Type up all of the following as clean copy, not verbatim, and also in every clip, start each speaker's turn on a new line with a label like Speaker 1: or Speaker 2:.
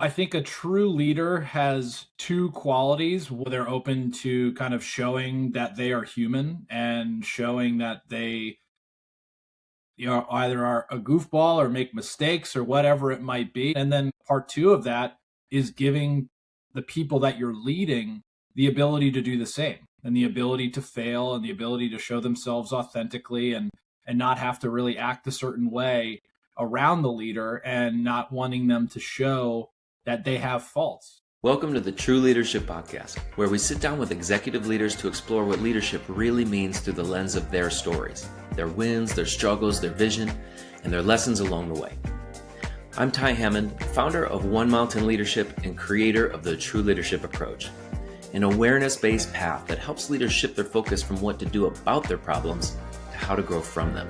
Speaker 1: I think a true leader has two qualities where they're open to kind of showing that they are human and showing that they either are a goofball or make mistakes or whatever it might be. And then part two of that is giving the people that you're leading the ability to do the same and the ability to fail and the ability to show themselves authentically and not have to really act a certain way around the leader and not wanting them to show that they have faults.
Speaker 2: Welcome to the True Leadership Podcast, where we sit down with executive leaders to explore what leadership really means through the lens of their stories, their wins, their struggles, their vision, and their lessons along the way. I'm Ty Hammond, founder of One Mountain Leadership and creator of the True Leadership Approach, an awareness-based path that helps leaders shift their focus from what to do about their problems to how to grow from them.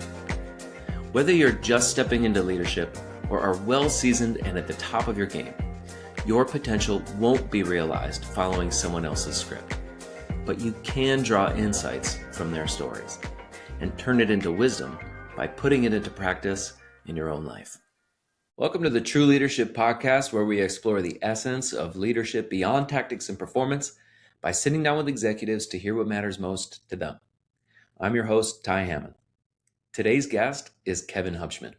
Speaker 2: Whether you're just stepping into leadership or are well-seasoned and at the top of your game, your potential won't be realized following someone else's script, but you can draw insights from their stories and turn it into wisdom by putting it into practice in your own life. Welcome to the True Leadership Podcast, where we explore the essence of leadership beyond tactics and performance by sitting down with executives to hear what matters most to them. I'm your host, Ty Hammond. Today's guest is Kevin Hubschmann.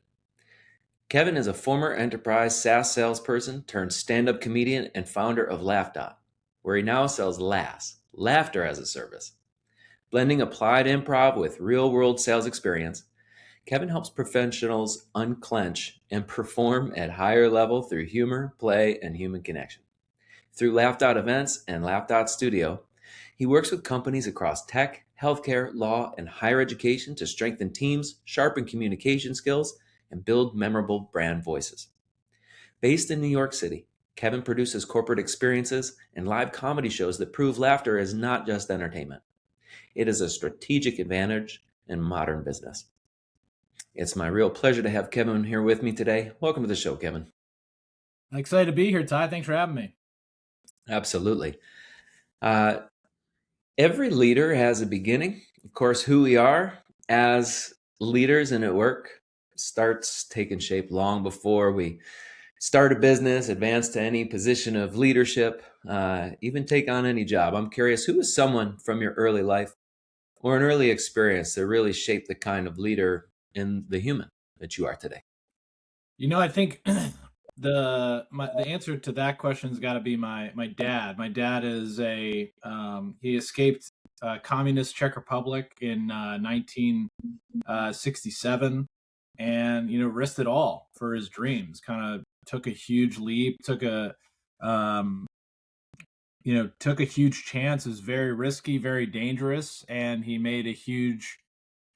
Speaker 2: Kevin is a former enterprise SaaS salesperson turned stand-up comedian and founder of LaughDot, where he now sells laughter as a service. Blending applied improv with real-world sales experience, Kevin helps professionals unclench and perform at higher level through humor, play, and human connection. Through LaughDot events and LaughDot Studio, he works with companies across tech, healthcare, law, and higher education to strengthen teams, sharpen communication skills, and build memorable brand voices. Based in New York City, Kevin produces corporate experiences and live comedy shows that prove laughter is not just entertainment. It is a strategic advantage in modern business. It's my real pleasure to have Kevin here with me today. Welcome to the show, Kevin.
Speaker 1: I'm excited to be here, Ty. Thanks for having me.
Speaker 2: Absolutely. Every leader has a beginning. Of course, who we are as leaders and at work starts taking shape long before we start a business, advance to any position of leadership, even take on any job. I'm curious, who is someone from your early life or an early experience that really shaped the kind of leader in the human that you are today?
Speaker 1: I think the answer to that question's got to be my dad. My dad is he escaped communist Czech Republic in 1967. And risked it all for his dreams. Kind of took a huge leap, took a huge chance. It was very risky, very dangerous, and he made a huge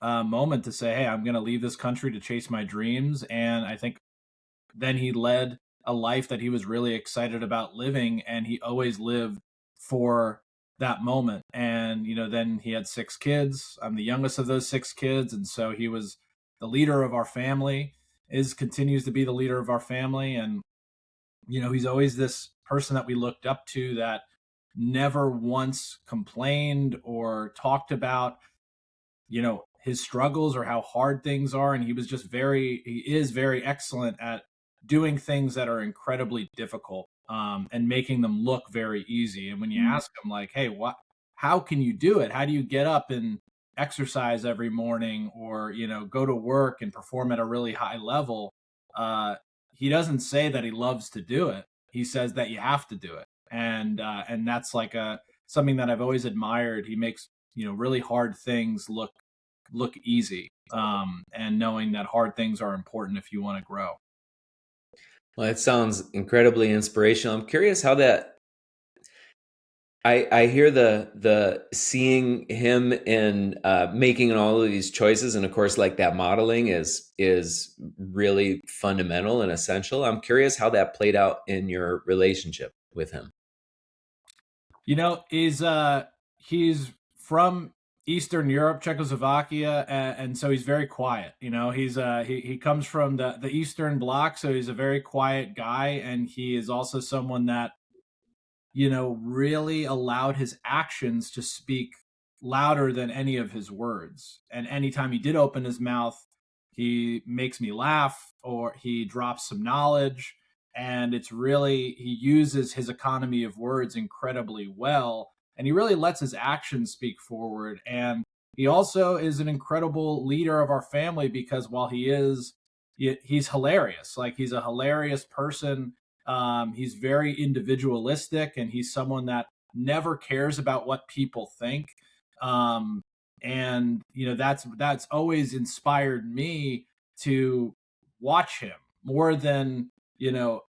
Speaker 1: moment to say, "Hey, I'm going to leave this country to chase my dreams." And I think then he led a life that he was really excited about living, and he always lived for that moment. And then he had 6 kids. I'm the youngest of those 6 kids, and so he was the leader of our family, continues to be the leader of our family. And, he's always this person that we looked up to that never once complained or talked about, his struggles or how hard things are. And he is very excellent at doing things that are incredibly difficult and making them look very easy. And when you ask him like, hey, how can you do it? How do you get up and exercise every morning or go to work and perform at a really high level? He doesn't say that he loves to do it. He says that you have to do it. And that's like something that I've always admired. He makes really hard things look easy, and knowing that hard things are important if you want to grow.
Speaker 2: Well, it sounds incredibly inspirational. I'm curious how that I hear the seeing him in making all of these choices, and of course, like that modeling is really fundamental and essential. I'm curious how that played out in your relationship with him.
Speaker 1: He's from Eastern Europe, Czechoslovakia, and so he's very quiet. He comes from the Eastern Bloc, so he's a very quiet guy, and he is also someone that really allowed his actions to speak louder than any of his words. And anytime he did open his mouth, he makes me laugh or he drops some knowledge. And it's really, he uses his economy of words incredibly well, and he really lets his actions speak forward. And he also is an incredible leader of our family because while he's hilarious. Like, he's a hilarious person. He's very individualistic, and he's someone that never cares about what people think. Um, and that's always inspired me to watch him more than you know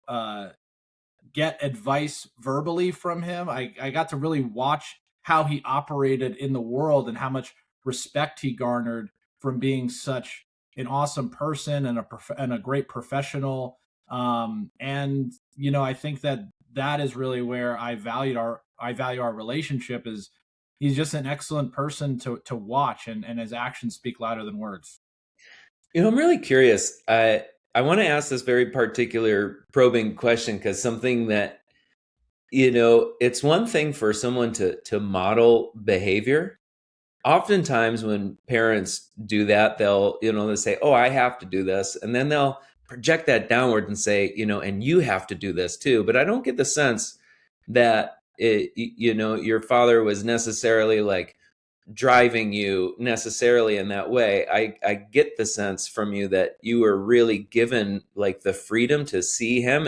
Speaker 1: get advice verbally from him. I got to really watch how he operated in the world and how much respect he garnered from being such an awesome person and a great professional. And I think that is really where I value our relationship. Is he's just an excellent person to watch, and his actions speak louder than words.
Speaker 2: I'm really curious. I want to ask this very particular probing question because something that, it's one thing for someone to model behavior. Oftentimes when parents do that, they'll say, "Oh, I have to do this." And then they'll project that downward and say, "And you have to do this too." But I don't get the sense that your father was necessarily like driving you necessarily in that way. I get the sense from you that you were really given like the freedom to see him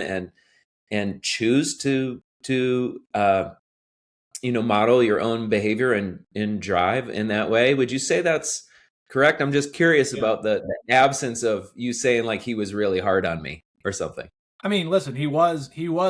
Speaker 2: and choose to model your own behavior and drive in that way. Would you say that's correct? I'm just curious
Speaker 1: Yeah.
Speaker 2: about the absence of you saying like he was really hard on me or something.
Speaker 1: I mean, listen, he was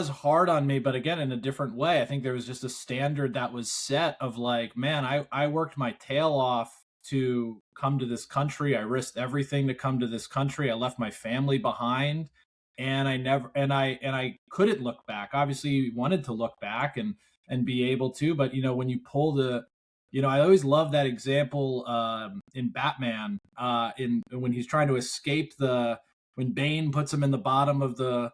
Speaker 1: hard on me, but again, in a different way. I think there was just a standard that was set of like, man, I worked my tail off to come to this country. I risked everything to come to this country. I left my family behind, and I couldn't look back. Obviously, wanted to look back and be able to, but when you pull I always love that example in Batman, in when he's trying to escape when Bane puts him in the bottom of the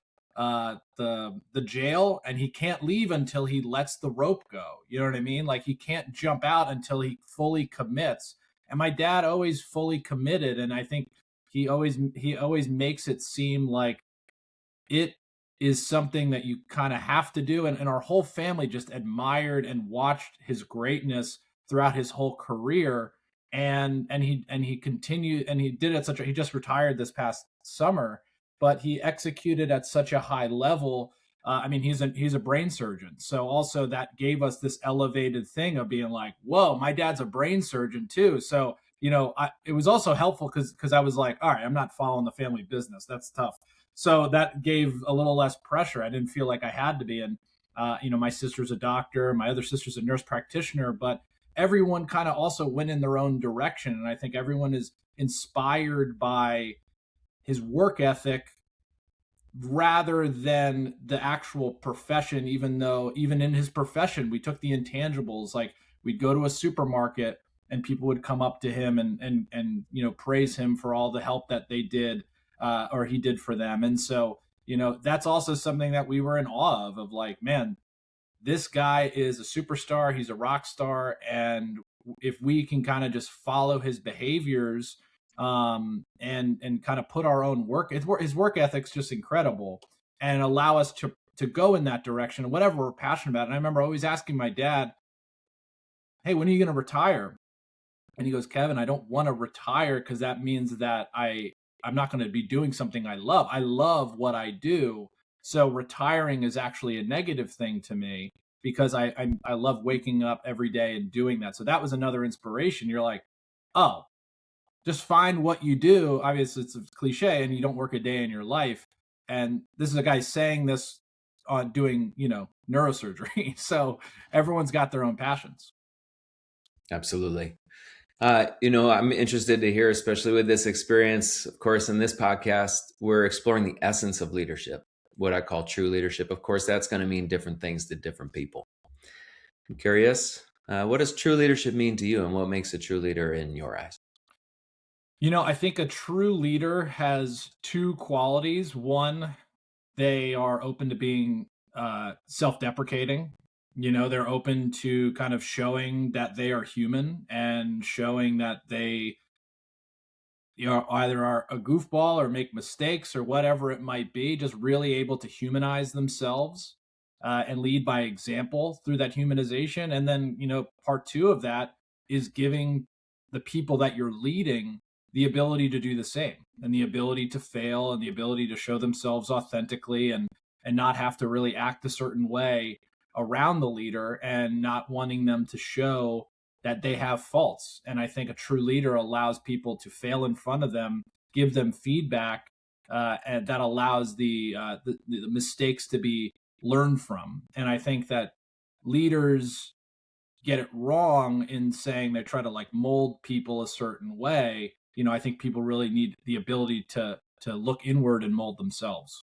Speaker 1: jail, and he can't leave until he lets the rope go. You know what I mean? Like, he can't jump out until he fully commits. And my dad always fully committed, and I think he always makes it seem like it is something that you kind of have to do. And our whole family just admired and watched his greatness throughout his whole career. And he continued, and he did it he just retired this past summer, but he executed at such a high level. I mean, he's a brain surgeon, so also that gave us this elevated thing of being like, whoa, my dad's a brain surgeon too. So it was also helpful because I was like, all right, I'm not following the family business. That's tough. So that gave a little less pressure. I didn't feel like I had to be. And my sister's a doctor, my other sister's a nurse practitioner, but everyone kind of also went in their own direction. And I think everyone is inspired by his work ethic rather than the actual profession. Even in his profession, we took the intangibles. Like, we'd go to a supermarket and people would come up to him and praise him for all the help that they did, or he did for them. And so that's also something that we were in awe of like, man, this guy is a superstar. He's a rock star. And if we can kind of just follow his behaviors, and kind of put our own his work ethic's just incredible, and allow us to go in that direction, whatever we're passionate about. And I remember always asking my dad, hey, when are you going to retire? And he goes, Kevin, I don't want to retire because that means that I'm not going to be doing something I love. I love what I do. So retiring is actually a negative thing to me because I love waking up every day and doing that. So that was another inspiration. You're like, oh, just find what you do. Obviously, it's a cliche, and you don't work a day in your life. And this is a guy saying this on doing, neurosurgery. So everyone's got their own passions.
Speaker 2: Absolutely. I'm interested to hear, especially with this experience. Of course, in this podcast, we're exploring the essence of leadership, what I call true leadership. Of course, that's going to mean different things to different people. I'm curious, what does true leadership mean to you, and what makes a true leader in your eyes?
Speaker 1: I think a true leader has two qualities. One, they are open to being self-deprecating. They're open to kind of showing that they are human and showing that they either are a goofball or make mistakes or whatever it might be, just really able to humanize themselves and lead by example through that humanization. And then, part two of that is giving the people that you're leading the ability to do the same, and the ability to fail, and the ability to show themselves authentically, and not have to really act a certain way around the leader, and not wanting them to show that they have faults. And I think a true leader allows people to fail in front of them, give them feedback, and that allows the mistakes to be learned from. And I think that leaders get it wrong in saying they try to like mold people a certain way. I think people really need the ability to look inward and mold themselves.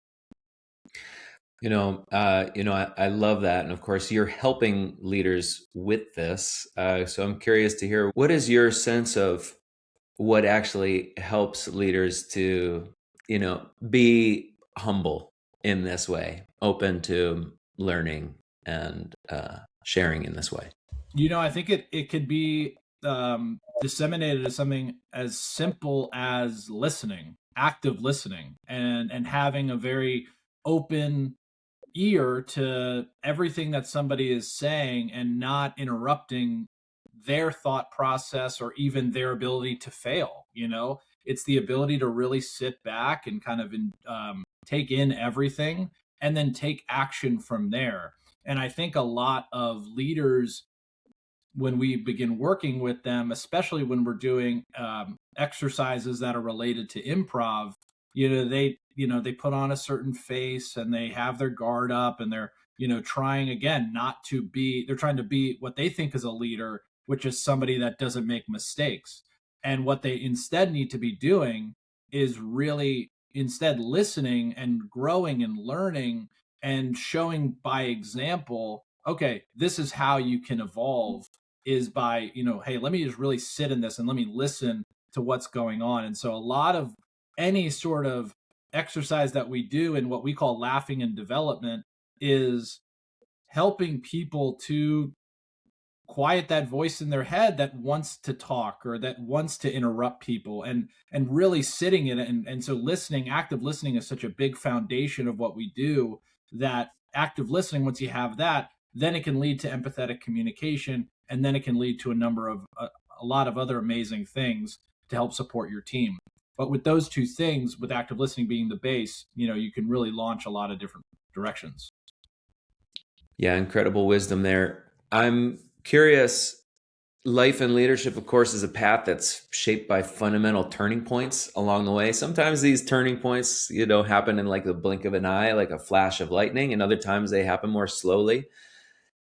Speaker 2: I love that, and of course, you're helping leaders with this. So I'm curious to hear, what is your sense of what actually helps leaders to, be humble in this way, open to learning and sharing in this way?
Speaker 1: I think it could be disseminated as something as simple as listening, active listening, and having a very open ear to everything that somebody is saying, and not interrupting their thought process or even their ability to fail. It's the ability to really sit back and kind of take in everything, and then take action from there. And I think a lot of leaders, when we begin working with them, especially when we're doing exercises that are related to improv, they put on a certain face, and they have their guard up, and they're trying again not to be. They're trying to be what they think is a leader, which is somebody that doesn't make mistakes. And what they instead need to be doing is really instead listening and growing and learning, and showing by example, okay, this is how you can evolve, is by, hey, let me just really sit in this and let me listen to what's going on. And so a lot of any sort of exercise that we do in what we call laughing and development is helping people to quiet that voice in their head that wants to talk or that wants to interrupt people, and really sitting in it. And so listening, active listening, is such a big foundation of what we do, that active listening, once you have that, then it can lead to empathetic communication, and then it can lead to a lot of other amazing things to help support your team. But with those two things, with active listening being the base, you can really launch a lot of different directions.
Speaker 2: Yeah, incredible wisdom there. I'm curious. Life and leadership, of course, is a path that's shaped by fundamental turning points along the way. Sometimes these turning points, happen in like the blink of an eye, like a flash of lightning, and other times they happen more slowly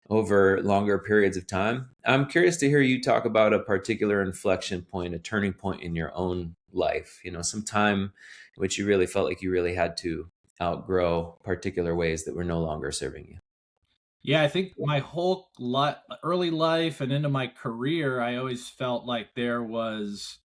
Speaker 2: over longer periods of time. I'm curious to hear you talk about a particular inflection point, a turning point in your own life, some time in which you really felt like you really had to outgrow particular ways that were no longer serving you.
Speaker 1: Yeah, I think my whole early life and into my career, I always felt like there was,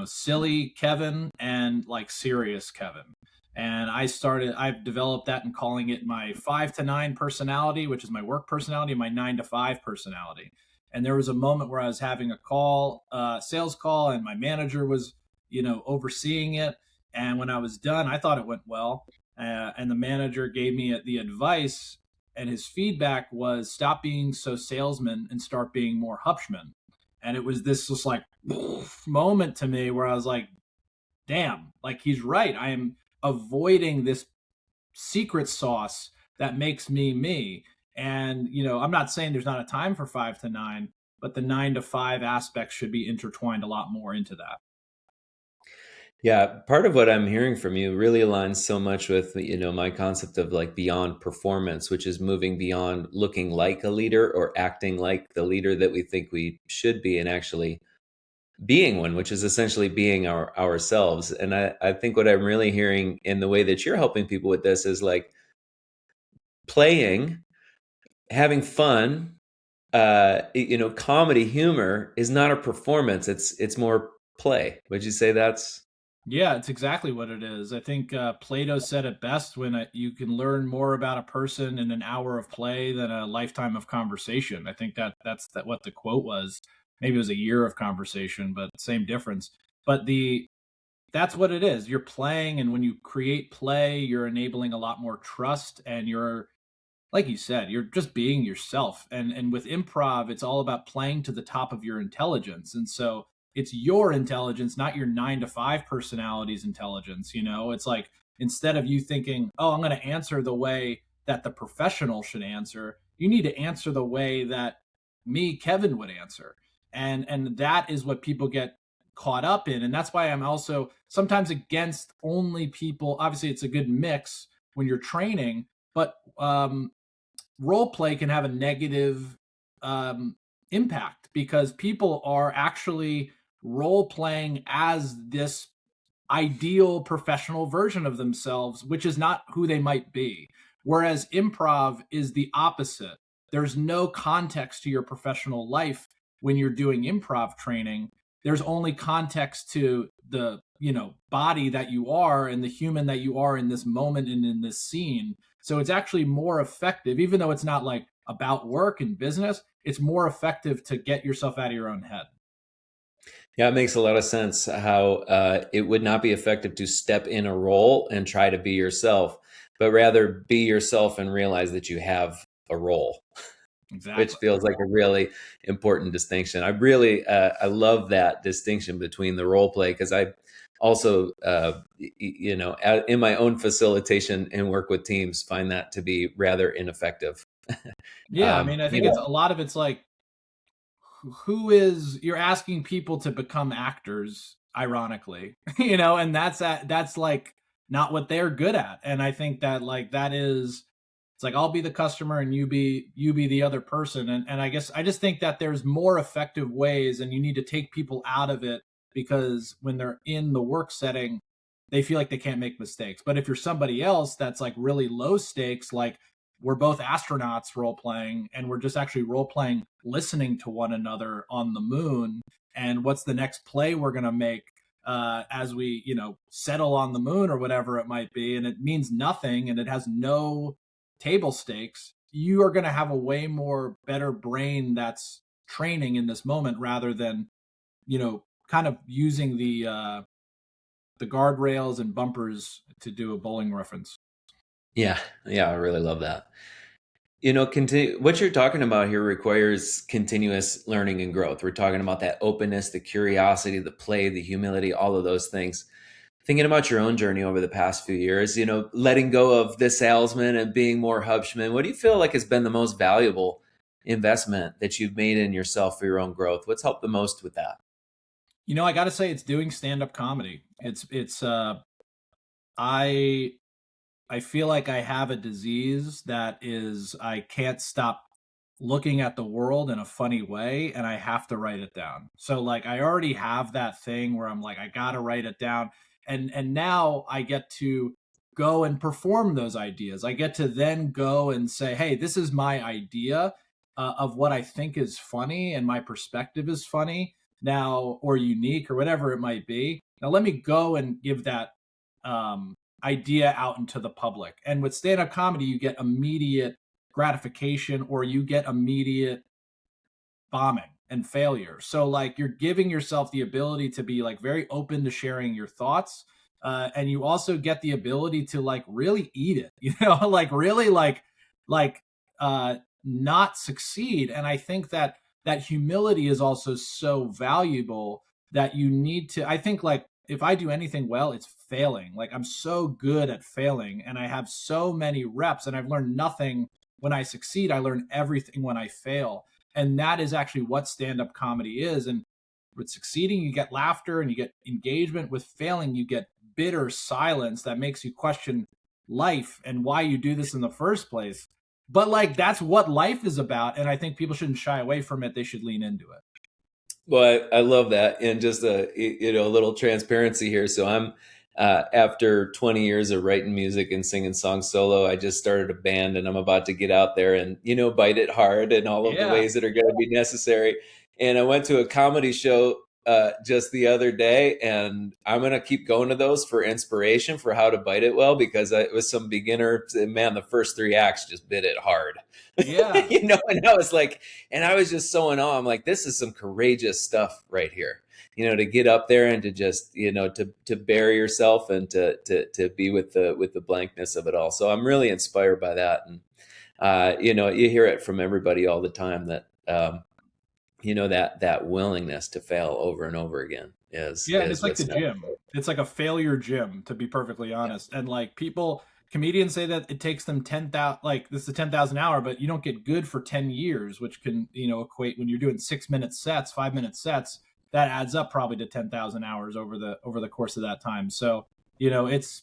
Speaker 1: silly Kevin and like serious Kevin. And I've developed that and calling it my 5 to 9 personality, which is my work personality, and my 9 to 5 personality. And there was a moment where I was having a sales call, and my manager was, overseeing it. And when I was done, I thought it went well. And the manager gave me the advice, and his feedback was, stop being so salesman and start being more Hubschmann. And it was this just like moment to me where I was like, damn, like he's right. I am avoiding this secret sauce that makes me me. And, I'm not saying there's not a time for 5 to 9, but the 9 to 5 aspects should be intertwined a lot more into that.
Speaker 2: Yeah, part of what I'm hearing from you really aligns so much with, my concept of like beyond performance, which is moving beyond looking like a leader or acting like the leader that we think we should be, and actually being one, which is essentially being ourselves. And I think what I'm really hearing in the way that you're helping people with this is like playing, having fun, comedy, humor is not a performance. It's more play. Would you say that's?
Speaker 1: Yeah, it's exactly what it is. I think Plato said it best when you can learn more about a person in an hour of play than a lifetime of conversation. I think that's what the quote was. Maybe it was a year of conversation, but same difference. But That's what it is. You're playing, and when you create play, you're enabling a lot more trust, and you're, like you said, you're just being yourself. And with improv, it's all about playing to the top of your intelligence. And so it's your intelligence, not your 9 to 5 personality's intelligence. It's like, instead of you thinking, oh, I'm going to answer the way that the professional should answer, you need to answer the way that me, Kevin, would answer. And that is what people get caught up in. And that's why I'm also sometimes against only people. Obviously, it's a good mix when you're training, but role play can have a negative impact, because people are actually role playing as this ideal professional version of themselves, which is not who they might be. Whereas improv is the opposite. There's no context to your professional life when you're doing improv training. There's only context to the, body that you are and the human that you are in this moment and in this scene. So it's actually more effective, even though it's not like about work and business, it's more effective to get yourself out of your own head.
Speaker 2: Yeah, it makes a lot of sense how it would not be effective to step in a role and try to be yourself, but rather be yourself and realize that you have a role, which
Speaker 1: Exactly.
Speaker 2: feels like a really important distinction. I love that distinction between the role play, because I also, in my own facilitation and work with teams, find that to be rather ineffective.
Speaker 1: Yeah, I mean, I think it's a lot of it's like, you're asking people to become actors, ironically, and that's like not what they're good at. And I think that, like, that is, it's like, I'll be the customer and you be the other person. And I guess I just think that there's more effective ways, and you need to take people out of it, because when they're in the work setting, they feel like they can't make mistakes. But if you're somebody else that's like really low stakes, like we're both astronauts role playing, and we're just actually role playing listening to one another on the moon, and what's the next play we're going to make as we settle on the moon or whatever it might be, and it means nothing and it has no table stakes, you are going to have a way more better brain that's training in this moment, rather than kind of using the guardrails and bumpers, to do a bowling reference.
Speaker 2: Yeah, yeah, I really love that. What you're talking about here requires continuous learning and growth. We're talking about that openness, the curiosity, the play, the humility, all of those things. Thinking about your own journey over the past few years, letting go of the salesman and being more Hubschmann, what do you feel like has been the most valuable investment that you've made in yourself for your own growth? What's helped the most with that?
Speaker 1: I got to say, it's doing stand-up comedy. I I feel like I have a disease that is, I can't stop looking at the world in a funny way, and I have to write it down. So like, I already have that thing where I'm like, I got to write it down. And now I get to go and perform those ideas. I get to then go and say, hey, this is my idea of what I think is funny, and my perspective is funny now, or unique, or whatever it might be. Now let me go and give that idea out into the public. And with stand-up comedy, you get immediate gratification, or you get immediate bombing and failure. So like, you're giving yourself the ability to be like very open to sharing your thoughts. And you also get the ability to like really eat it, like really like not succeed. And I think that that humility is also so valuable, that you need to, I think, like, if I do anything well, it's failing. Like, I'm so good at failing, and I have so many reps, and I've learned nothing when I succeed. I learn everything when I fail. And that is actually what stand-up comedy is. And with succeeding, you get laughter and you get engagement. With failing, you get bitter silence that makes you question life and why you do this in the first place. But like, that's what life is about. And I think people shouldn't shy away from it. They should lean into it.
Speaker 2: Well, I love that, and just a little transparency here. So I'm after 20 years of writing music and singing songs solo, I just started a band, and I'm about to get out there and bite it hard in all of the
Speaker 1: Yeah.
Speaker 2: ways that are going to be necessary. And I went to a comedy show just the other day, and I'm going to keep going to those for inspiration for how to bite it well, because it was some beginner. Man, the first 3 acts just bit it hard.
Speaker 1: Yeah.
Speaker 2: And I was like, and I was just so in awe. I'm like, this is some courageous stuff right here. to get up there and to just, to bury yourself and to be with the blankness of it all. So I'm really inspired by that. And, you hear it from everybody all the time that, that willingness to fail over and over again is,
Speaker 1: Yeah, and it's
Speaker 2: is
Speaker 1: like the
Speaker 2: what's
Speaker 1: gym.
Speaker 2: necessary.
Speaker 1: It's like a failure gym, to be perfectly honest. And like comedians say that it takes them 10,000, like this is 10,000 hour, but you don't get good for 10 years, which can, equate when you're doing 6 minute sets, 5 minute sets, that adds up probably to 10,000 hours over the course of that time. So, it's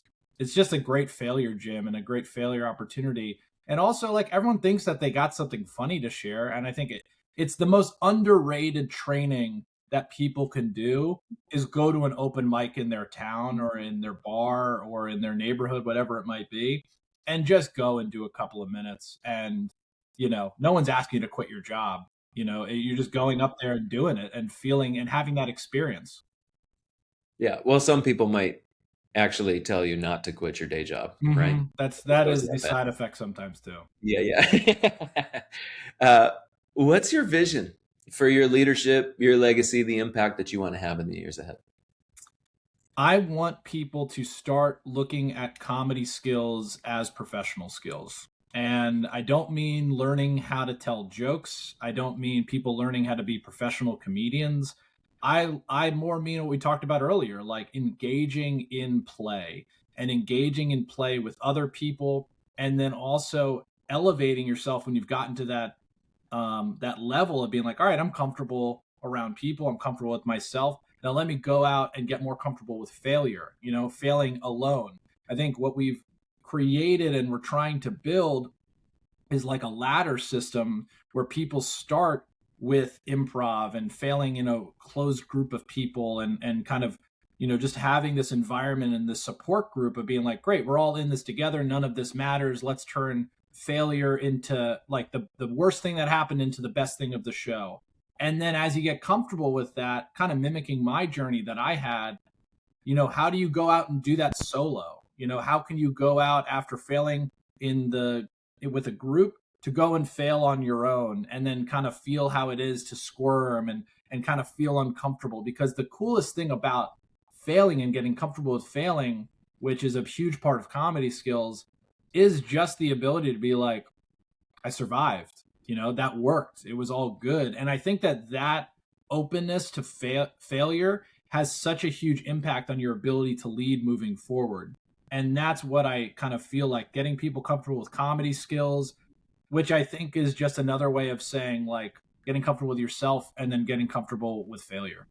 Speaker 1: just a great failure gym and a great failure opportunity. And also like everyone thinks that they got something funny to share. And I think it's the most underrated training that people can do is go to an open mic in their town or in their bar or in their neighborhood, whatever it might be, and just go and do a couple of minutes. And, no one's asking you to quit your job. You're just going up there and doing it and feeling and having that experience.
Speaker 2: Yeah. Well, some people might actually tell you not to quit your day job, right? It
Speaker 1: That
Speaker 2: goes
Speaker 1: is the
Speaker 2: that bad.
Speaker 1: side effect sometimes too.
Speaker 2: Yeah, yeah. uh, what's your vision for your leadership, your legacy, the impact that you want to have in the years ahead?
Speaker 1: I want people to start looking at comedy skills as professional skills. And I don't mean learning how to tell jokes. I don't mean people learning how to be professional comedians. I more mean what we talked about earlier, like engaging in play and engaging in play with other people, and then also elevating yourself when you've gotten to that level of being like, all right, I'm comfortable around people, I'm comfortable with myself. Now let me go out and get more comfortable with failure, failing alone. I think what we've created and we're trying to build is like a ladder system where people start with improv and failing in a closed group of people and kind of just having this environment and this support group of being like, great, we're all in this together, none of this matters, let's turn failure into like the worst thing that happened into the best thing of the show. And then as you get comfortable with that, kind of mimicking my journey that I had, how do you go out and do that solo? How can you go out after failing in the with a group to go and fail on your own and then kind of feel how it is to squirm and kind of feel uncomfortable? Because the coolest thing about failing and getting comfortable with failing, which is a huge part of comedy skills, is just the ability to be like, I survived. That worked. It was all good. And I think that openness to failure has such a huge impact on your ability to lead moving forward. And that's what I kind of feel like, getting people comfortable with comedy skills, which I think is just another way of saying like getting comfortable with yourself and then getting comfortable with failure.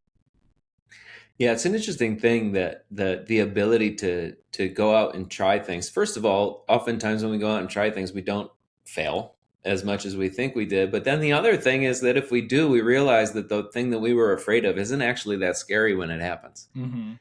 Speaker 2: Yeah, it's an interesting thing that the ability to go out and try things. First of all, oftentimes when we go out and try things, we don't fail as much as we think we did. But then the other thing is that if we do, we realize that the thing that we were afraid of isn't actually that scary when it happens.
Speaker 1: Mm-hmm.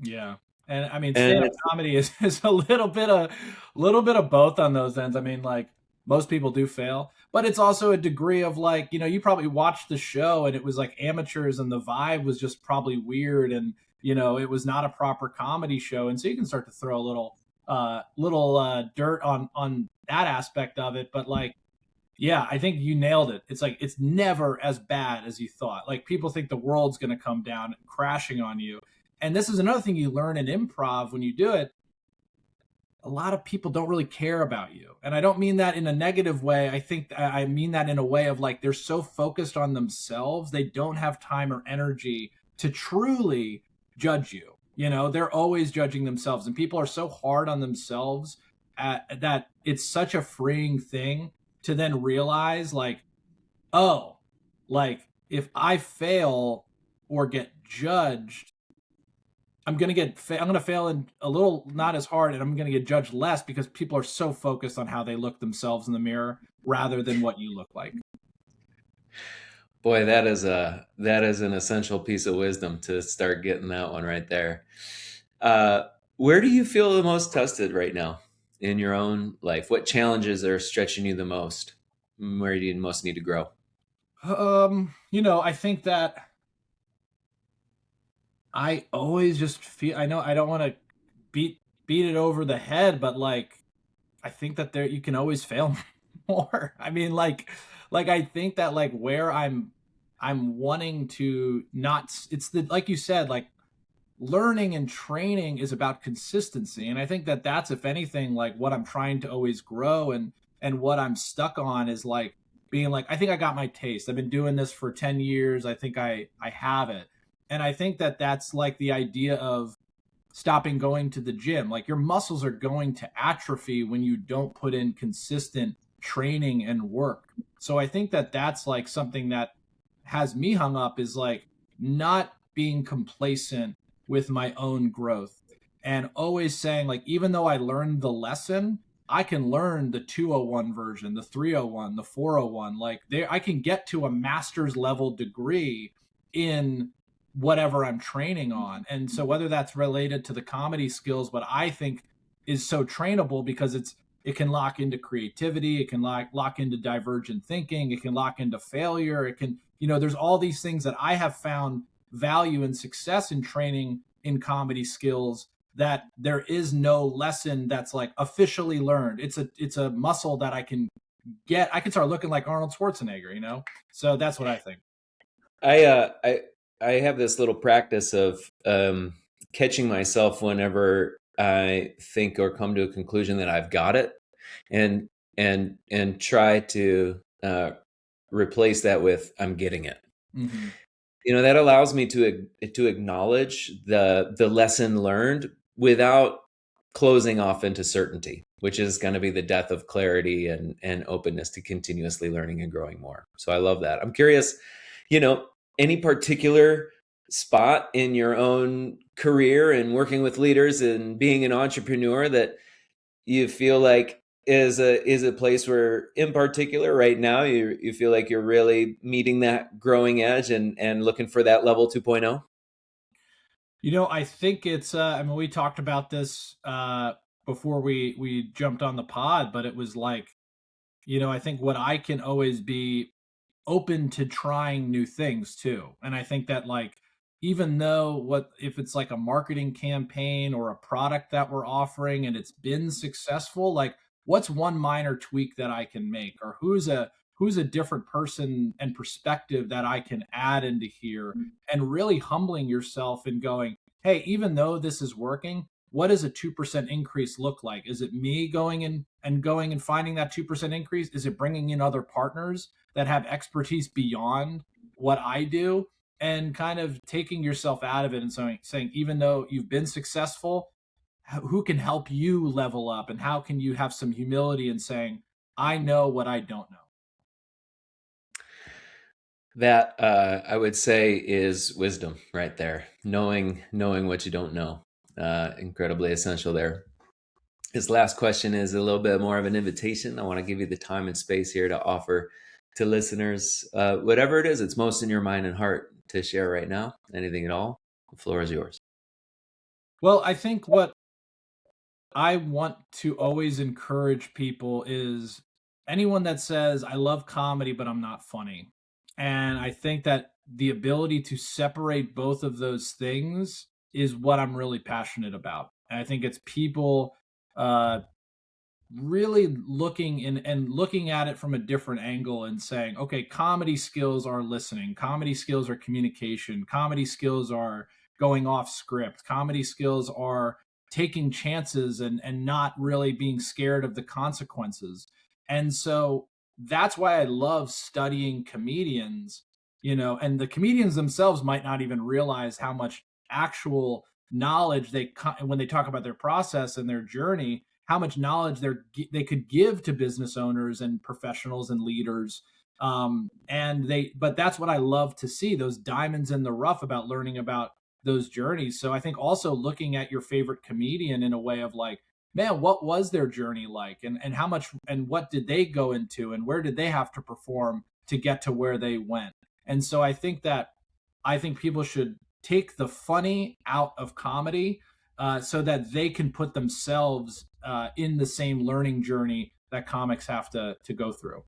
Speaker 1: Yeah. And I mean,
Speaker 2: And
Speaker 1: stand-up
Speaker 2: it's
Speaker 1: comedy is a little bit of both on those ends. I mean, like most people do fail, but it's also a degree of like, you probably watched the show and it was like amateurs and the vibe was just probably weird and it was not a proper comedy show. And so you can start to throw a little dirt on that aspect of it. But like, yeah, I think you nailed it. It's like it's never as bad as you thought. Like people think the world's going to come down crashing on you. And this is another thing you learn in improv when you do it. A lot of people don't really care about you. And I don't mean that in a negative way. I think I mean that in a way of like they're so focused on themselves, they don't have time or energy to truly judge you. They're always judging themselves, and people are so hard on themselves that it's such a freeing thing to then realize like, oh, like if I fail or get judged, I'm gonna fail in a little, not as hard, and I'm gonna get judged less because people are so focused on how they look themselves in the mirror rather than what you look like.
Speaker 2: boy, that is an essential piece of wisdom to start getting that one right there. Uh, where do you feel the most tested right now in your own life? What challenges are stretching you the most? Where do you most need to grow?
Speaker 1: I think that I always just feel, I know I don't want to beat it over the head, but like I think that there you can always fail more. I mean, like I think that like where I'm I'm wanting to not, it's the, like you said, like learning and training is about consistency. And I think that that's, if anything, like what I'm trying to always grow. And what I'm stuck on is like being like, I think I got my taste. I've been doing this for 10 years. I think I have it. And I think that that's like the idea of stopping going to the gym. Like your muscles are going to atrophy when you don't put in consistent training and work. So I think that that's like something that has me hung up, is like not being complacent with my own growth and always saying like, even though I learned the lesson, I can learn the 201 version, the 301, the 401. Like there, I can get to a master's level degree in whatever I'm training on. And so whether that's related to the comedy skills, but I think is so trainable because it can lock into creativity, it can lock into divergent thinking, it can lock into failure, it can, there's all these things that I have found value and success in training in comedy skills, that there is no lesson that's like officially learned. It's a muscle that I can start looking like Arnold Schwarzenegger. So that's what I think.
Speaker 2: I have this little practice of catching myself whenever I think or come to a conclusion that I've got it, and try to replace that with I'm getting it.
Speaker 1: Mm-hmm.
Speaker 2: That allows me to acknowledge the lesson learned without closing off into certainty, which is going to be the death of clarity and openness to continuously learning and growing more. So I love that. I'm curious, any particular spot in your own career and working with leaders and being an entrepreneur that you feel like is a place where, in particular, right now, you feel like you're really meeting that growing edge and looking for that level 2.0?
Speaker 1: I think it's I mean, we talked about this before we jumped on the pod, but it was like, I think what I can always be open to trying new things too. And I think that like, even though what if it's like a marketing campaign or a product that we're offering and it's been successful, like what's one minor tweak that I can make, or who's a different person and perspective that I can add into here, and really humbling yourself and going, hey, even though this is working, what does a 2% increase look like? Is it me going and finding that 2% increase? Is it bringing in other partners that have expertise beyond what I do? And kind of taking yourself out of it and saying, even though you've been successful, who can help you level up, and how can you have some humility in saying, I know what I don't know?
Speaker 2: That I would say is wisdom right there. Knowing what you don't know, incredibly essential there. This last question is a little bit more of an invitation. I want to give you the time and space here to offer to listeners whatever it is that's most in your mind and heart to share right now. Anything at all. The floor is yours.
Speaker 1: Well, I think what I want to always encourage people is anyone that says, I love comedy, but I'm not funny. And I think that the ability to separate both of those things is what I'm really passionate about. And I think it's people uh, really looking and looking at it from a different angle and saying, okay, comedy skills are listening, comedy skills are communication, comedy skills are going off script, comedy skills are taking chances and not really being scared of the consequences. And so that's why I love studying comedians, and the comedians themselves might not even realize how much actual knowledge when they talk about their process and their journey, how much knowledge they could give to business owners and professionals and leaders. But that's what I love to see, those diamonds in the rough about learning about those journeys. So I think also looking at your favorite comedian in a way of like, man, what was their journey like, and how much and what did they go into, and where did they have to perform to get to where they went? And so I think people should take the funny out of comedy, so that they can put themselves in the same learning journey that comics have to go through.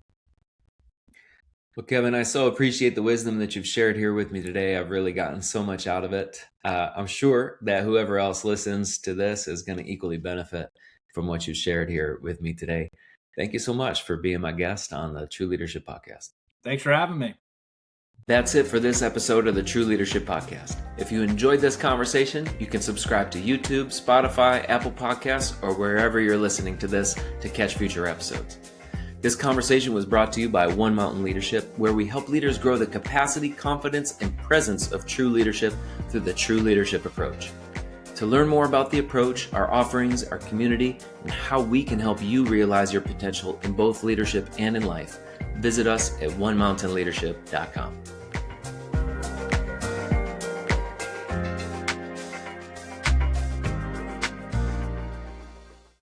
Speaker 2: Well, Kevin, I so appreciate the wisdom that you've shared here with me today. I've really gotten so much out of it. I'm sure that whoever else listens to this is going to equally benefit from what you shared here with me today. Thank you so much for being my guest on the True Leadership Podcast.
Speaker 1: Thanks for having me.
Speaker 2: That's it for this episode of the True Leadership Podcast. If you enjoyed this conversation, you can subscribe to YouTube, Spotify, Apple Podcasts, or wherever you're listening to this to catch future episodes. This conversation was brought to you by One Mountain Leadership, where we help leaders grow the capacity, confidence, and presence of true leadership through the True Leadership approach. To learn more about the approach, our offerings, our community, and how we can help you realize your potential in both leadership and in life, visit us at onemountainleadership.com.